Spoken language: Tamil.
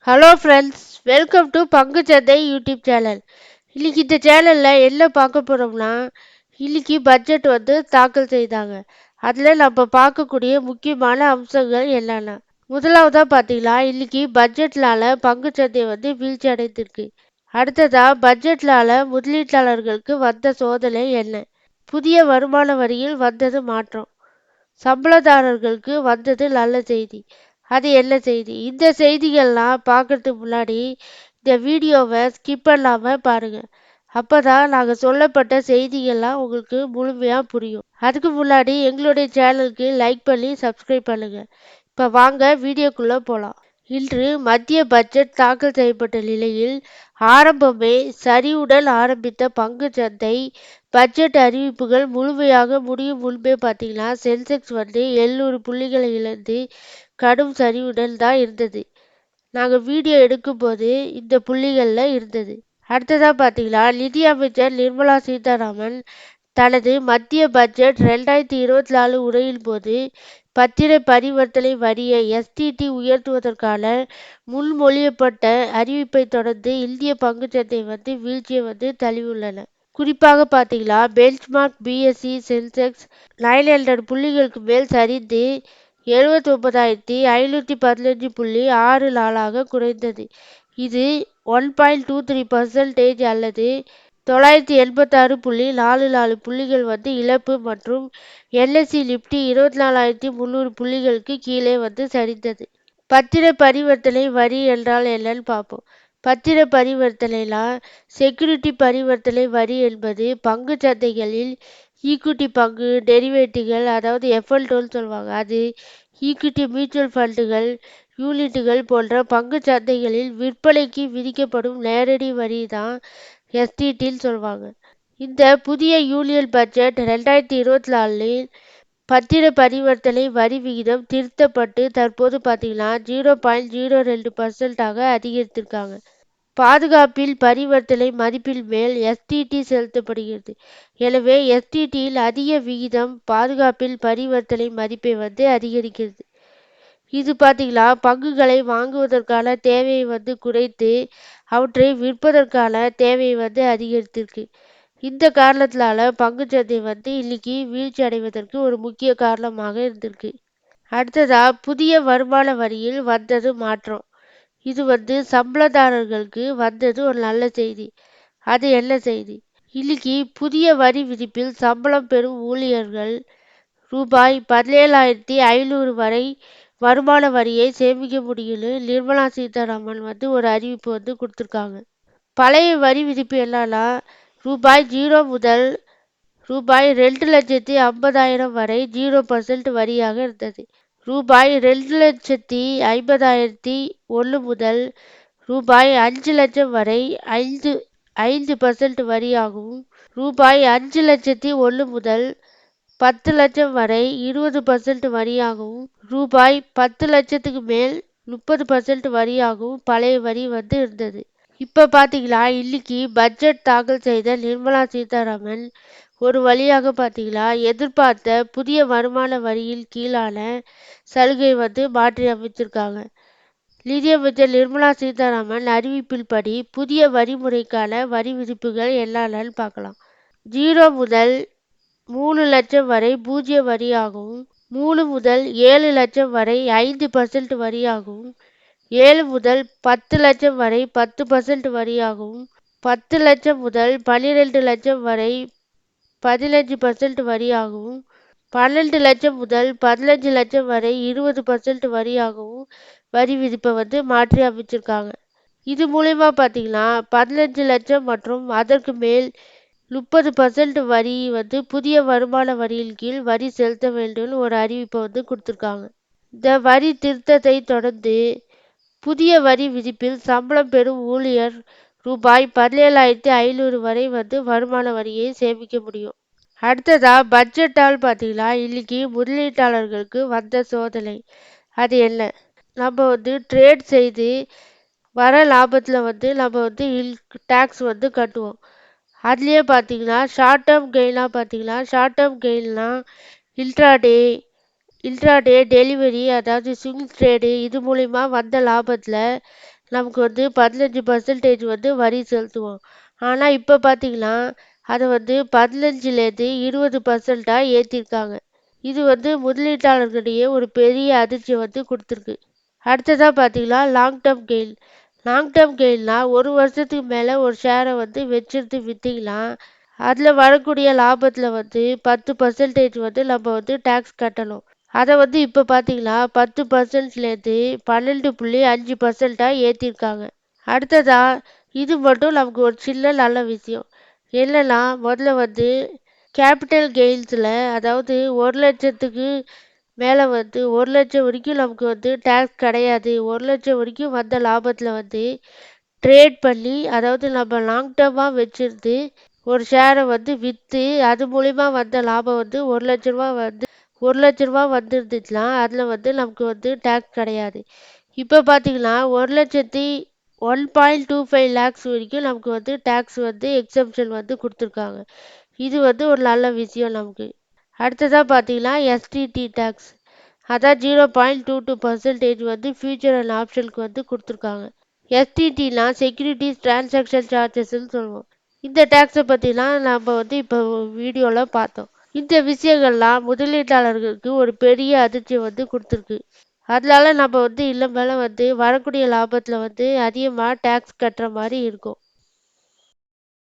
ஹலோ ஃப்ரெண்ட்ஸ், வெல்கம் டு பங்குச்சந்தை யூடியூப் சேனல். இன்னைக்கு இந்த சேனலில் என்ன பார்க்க போகிறோம்னா, இன்னைக்கு பட்ஜெட் தாக்கல் செய்தாங்க. அதில் நம்ம பார்க்கக்கூடிய முக்கியமான அம்சங்கள் என்னென்ன. முதலாவதாக பார்த்தீங்கன்னா, இன்னைக்கு பட்ஜெட்னால பங்குச்சந்தை வீழ்ச்சி அடைந்திருக்கு. அடுத்ததா பட்ஜெட்னால முதலீட்டாளர்களுக்கு வந்த சோதனை என்ன. புதிய வருமான வரியில் வந்தது மாற்றம். சம்பளதாரர்களுக்கு வந்தது நல்ல செய்தி. அது என்ன செய்தி? இந்த செய்திகள்லாம் பார்க்கறதுக்கு முன்னாடி இந்த வீடியோவை ஸ்கிப் பண்ணாமல் பாருங்கள். அப்போ தான் நாங்கள் சொல்லப்பட்ட செய்திகள்லாம் உங்களுக்கு முழுமையாக புரியும். அதுக்கு முன்னாடி எங்களுடைய சேனலுக்கு லைக் பண்ணி சப்ஸ்கிரைப் பண்ணுங்கள். இப்போ வாங்க வீடியோக்குள்ளே போகலாம். இன்று மத்திய பட்ஜெட் தாக்கல் செய்யப்பட்ட நிலையில் ஆரம்பமே சரிவுடன் ஆரம்பித்த பங்கு சந்தை பட்ஜெட் அறிவிப்புகள் முழுமையாக முடியும் முன்பே பார்த்தீங்கன்னா சென்செக்ஸ் 700 புள்ளிகளை இழந்து கடும் சரிவுடன் தான் இருந்தது. நாங்கள் வீடியோ எடுக்கும்போது இந்த புள்ளிகளில் இருந்தது. அடுத்ததாக பார்த்தீங்கன்னா நிதியமைச்சர் நிர்மலா சீதாராமன் தனது மத்திய பட்ஜெட் 2024 உரையின் போது பத்திர பரிவர்த்தனை வரியை எஸ்டிடி உயர்த்துவதற்கான முன்மொழியப்பட்ட அறிவிப்பை தொடர்ந்து இந்திய பங்குச்சந்தை வீழ்ச்சியை தழுவியுள்ளன. குறிப்பாக பார்த்தீங்கன்னா பெஞ்ச்மார்க் பிஎஸ்சி சென்செக்ஸ் 900 புள்ளிகளுக்கு மேல் சரிந்து 79,515.64 குறைந்தது. இது 1.23% அல்லது 986.44 புள்ளிகள் இழப்பு மற்றும் என்எஸ்சி நிப்டி 24,300 புள்ளிகளுக்கு கீழே சரிந்தது. பத்திர பரிவர்த்தனை வரி என்றால் என்னன்னு பார்ப்போம். பத்திர பரிவர்த்தனைனா செக்யூரிட்டி பரிவர்த்தனை வரி என்பது பங்கு சந்தைகளில் ஈக்விட்டி பங்கு டெரிவேட்டிவ்கள், அதாவது எஃப்எல்டோன்னு சொல்லுவாங்க, அது ஈக்விட்டி மியூச்சுவல் ஃபண்டுகள், யூனிட்டுகள் போன்ற பங்கு சந்தைகளில் விற்பனைக்கு விதிக்கப்படும் நேரடி வரி தான் எஸ்டிடின்னு சொல்லுவாங்க. இந்த புதிய யூனியன் பட்ஜெட் 2024 பத்திர பரிவர்த்தனை வரி விகிதம் திருத்தப்பட்டு தற்போது பார்த்தீங்கன்னா 0.02% அதிகரித்திருக்காங்க. பாதுகாப்பில் பரிவர்த்தனை மதிப்பில் மேல் எஸ்டிடி செலுத்தப்படுகிறது. எனவே எஸ்டிடியில் அதிக விகிதம் பாதுகாப்பில் பரிவர்த்தனை மதிப்பை அதிகரிக்கிறது. இது பார்த்தீங்கன்னா பங்குகளை வாங்குவதற்கான தேவையை குறைத்து அவற்றை விற்பதற்கான தேவையை அதிகரித்திருக்கு. இந்த காரணத்தினால பங்குச்சந்தை இன்னைக்கு வீழ்ச்சி அடைவதற்கு ஒரு முக்கிய காரணமாக இருந்திருக்கு. அடுத்ததா புதிய வருமான வரியில் வந்தது மாற்றம். இது சம்பளதாரர்களுக்கு வந்தது ஒரு நல்ல செய்தி. அது என்ன செய்தி? இன்னைக்கு புதிய வரி விதிப்பில் சம்பளம் பெறும் ஊழியர்கள் ரூபாய் 17,500 வரை வருமான வரியை சேமிக்க முடியும்னு நிர்மலா சீதாராமன் ஒரு அறிவிப்பு கொடுத்துருக்காங்க. பழைய வரி விதிப்பு என்னன்னா ரூபாய் 0 முதல் ரூபாய் 2,50,000 வரை 0% வரியாக இருந்தது. ரூபாய் 2,50,001 முதல் ரூபாய் 5,00,000 வரை 5% வரியாகவும், ரூபாய் 5,01,000 முதல் 10,00,000 வரை 20% வரியாகவும், ரூபாய் 10,00,000க்கு மேல் 30% வரியாகவும் பழைய வரி இருந்தது. இப்போ பார்த்தீங்கன்னா இன்னைக்கு பட்ஜெட் தாக்கல் செய்த நிர்மலா சீதாராமன் ஒரு வழியாக பார்த்தீங்கன்னா எதிர்பார்த்த புதிய வருமான வரியில் கீழான சலுகை மாற்றி அமைச்சிருக்காங்க. நிதியமைச்சர் நிர்மலா சீதாராமன் அறிவிப்பின்படி புதிய வரிமுறைக்கான வரி விதிப்புகள் என்னென்னு பார்க்கலாம். 0 முதல் 3 லட்சம் வரை 0 வரியாகவும், 3 முதல் 7 லட்சம் வரை 5% வரியாகவும், 7 முதல் 10 லட்சம் வரை 10% வரியாகவும், 10 லட்சம் முதல் 12 லட்சம் வரை 15% வரியாகவும், 12 லட்சம் முதல் 15 லட்சம் வரை 20% வரியாகவும் வரி விதிப்பை மாற்றி அமைச்சிருக்காங்க. இது மூலயமா பார்த்தீங்கன்னா 15 லட்சம் மற்றும் அதற்கு மேல் 30% வரி புதிய வருமான வரியின் கீழ் வரி செலுத்த வேண்டும்னு ஒரு அறிவிப்பை கொடுத்துருக்காங்க. இந்த வரி திருத்தத்தை தொடர்ந்து புதிய வரி விதிப்பில் சம்பளம் பெறும் ஊழியர் ரூபாய் 17,500 வரை வருமான வரியை சேமிக்க முடியும். அடுத்ததா பட்ஜெட்டால் பார்த்தீங்கன்னா இன்னைக்கு முதலீட்டாளர்களுக்கு வந்த சோதனை. அது என்ன? நம்ம ட்ரேட் செய்து வர லாபத்தில் நம்ம டேக்ஸ் கட்டுவோம். அதுலேயே பார்த்தீங்கன்னா ஷார்ட் டேர்ம் கெயினாக பார்த்தீங்கன்னா ஷார்ட் டேர்ம் கெயின்னா இன்ட்ராடே டெலிவரி, அதாவது ஸ்விங் ட்ரேடு, இது மூலிமா வந்த லாபத்தில் நமக்கு வந்து 15% வந்து வரி செலுத்துவோம். ஆனால் இப்போ பார்த்தீங்கன்னா அதை வந்து 15லேருந்து 20%ஆக ஏற்றிருக்காங்க. இது வந்து முதலீட்டாளர்களிடையே ஒரு பெரிய அதிர்ச்சியை வந்து கொடுத்துருக்கு. அடுத்ததாக பார்த்தீங்கன்னா long term gain. Long term கெயின்னா ஒரு வருஷத்துக்கு மேலே ஒரு ஷேரை வந்து வச்சிருந்து விற்றீங்கன்னா அதில் வரக்கூடிய லாபத்தில் வந்து 10% வந்து நம்ம வந்து டேக்ஸ் கட்டணும். அதை வந்து இப்போ பார்த்தீங்கன்னா 10%லேருந்து 12.5%ஆக ஏற்றிருக்காங்க. அடுத்ததா இது மட்டும் நமக்கு ஒரு சின்ன நல்ல விஷயம் என்னன்னா முதல்ல வந்து கேபிட்டல் கெயின்ஸில், அதாவது 1 லட்சத்துக்கு மேலே வந்து 1 லட்சம் வரைக்கும் நமக்கு வந்து டேக்ஸ் கிடையாது. 1 லட்சம் வரைக்கும் வந்த லாபத்தில் வந்து ட்ரேட் பண்ணி, அதாவது நம்ம லாங் டேர்மாக வச்சிருந்து ஒரு ஷேரை வந்து விற்று அது மூலிமா வந்த லாபம் வந்து 1 லட்ச ரூபா வந்து 1 லட்ச ரூபா வந்துருந்துச்சுன்னா அதில் வந்து நமக்கு வந்து டேக்ஸ் கிடையாது. இப்போ பார்த்தீங்கன்னா 1,25 லேக்ஸ் வரைக்கும் நமக்கு வந்து டேக்ஸ் வந்து எக்ஸம்ஷன் வந்து கொடுத்துருக்காங்க. இது வந்து ஒரு நல்ல விஷயம் நமக்கு. அடுத்ததாக பார்த்தீங்கன்னா எஸ்டிடி டேக்ஸ், அதான் 0.22% வந்து ஃபியூச்சர் அண்ட் ஆப்ஷனுக்கு வந்து கொடுத்துருக்காங்க. எஸ்டிடினா செக்யூரிட்டிஸ் டிரான்சாக்ஷன் சார்ஜஸ்ன்னு சொல்லுவோம். இந்த டேக்ஸை பற்றிலாம் நம்ம வந்து இப்போ வீடியோவில் பார்த்தோம். இந்த விஷயங்கள்லாம் முதலீட்டாளர்களுக்கு ஒரு பெரிய அதிர்ச்சியை வந்து கொடுத்துருக்கு. அதனால நம்ம வந்து இல்லை மேலே வந்து வரக்கூடிய லாபத்தில் வந்து அதிகமாக டேக்ஸ் கட்டுற மாதிரி இருக்கும்.